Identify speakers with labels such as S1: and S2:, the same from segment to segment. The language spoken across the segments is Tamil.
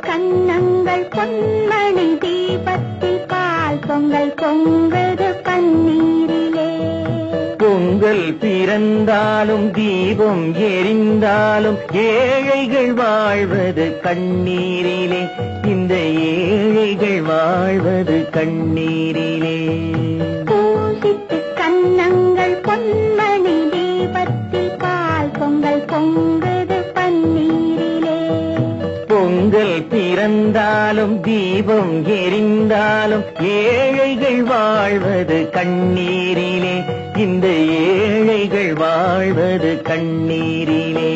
S1: கன்னங்கள் பொன்மணி தீபத்தில் பால் பொங்கல் பொங்குது பன்னீரிலே.
S2: பொங்கல் பிறந்தாலும் தீபம் எரிந்தாலும் ஏழைகள் வாழ்வது கண்ணீரிலே. இந்த ஏழைகள் வாழ்வது கண்ணீரிலே.
S1: பூசித்து கன்னங்கள் பொன்மணி தீபத்தில் பால் பொங்கல் பொங்குது பன்னீரிலே.
S2: பொங்கல் பிறந்தாலும் தீபம் எரிந்தாலும் ஏழைகள் வாழ்வது கண்ணீரிலே. இந்த ஏழைகள் வாழ்வது கண்ணீரிலே.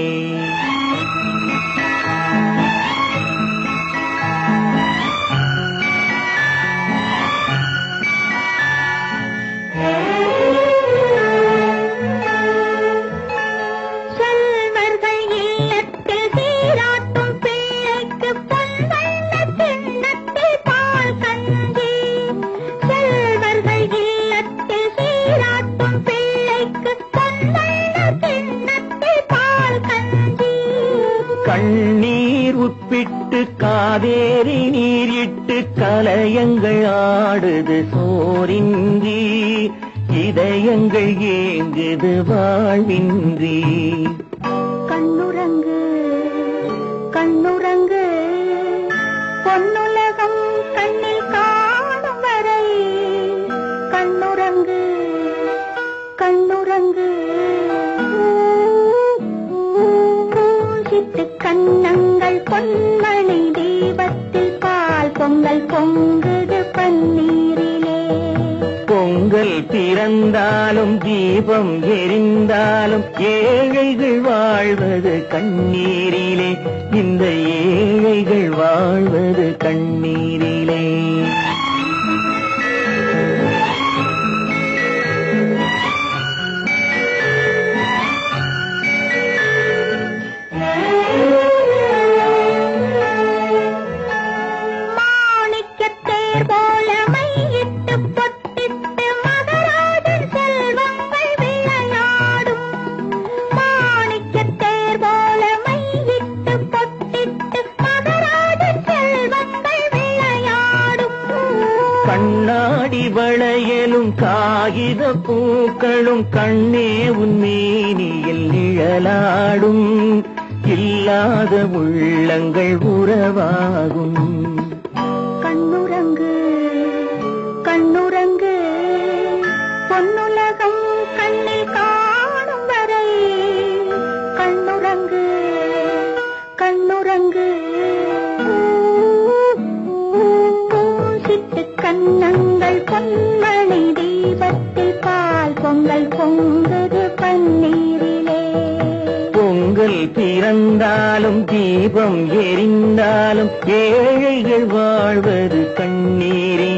S2: கண்ணீர் உட்பிட்டு காவேரி நீர் இட்டு கலயங்கள் ஆடுது சோரின்றி. இதயங்கள் ஏங்குது வாழ்வின்றி.
S1: கண்ணுறங்கு கண்ணுறங்கு பொன்னுலகம் கண்ணில் காணும் வரை. கண்ணுறங்கு கண்ணுறங்கு கன்னங்கள் பொன்மணி தீபத்தில் பால் பொங்கல் பொங்குது பன்னீரிலே.
S2: பொங்கல் பிறந்தாலும் தீபம் எரிந்தாலும் ஏழைகள் வாழ்வது கண்ணீரிலே. இந்த ஏழைகள் வாழ்வது கண்ணீரிலே. கண்ணாடி வளையலும் காகித பூக்களும் கண்ணே உன்மேனியில் நிழலாடும். இல்லாத உள்ளங்கள் உறவாகும்.
S1: கண்ணுறங்கு கண்ணுறங்கு பொன்னுலகம் கண்ணில் காணும் வரை. கண்ணுறங்கு கண்ணுறங்கு பூசித்து கன்னங்கள் பொன்மணி தீபத்தில் பால் பொங்கல் பொங்குது பன்னீரிலே.
S2: பொங்கல் பிறந்தாலும் தீபம் எரிந்தாலும் ஏழைகள் வாழ்வது கண்ணீரிலே.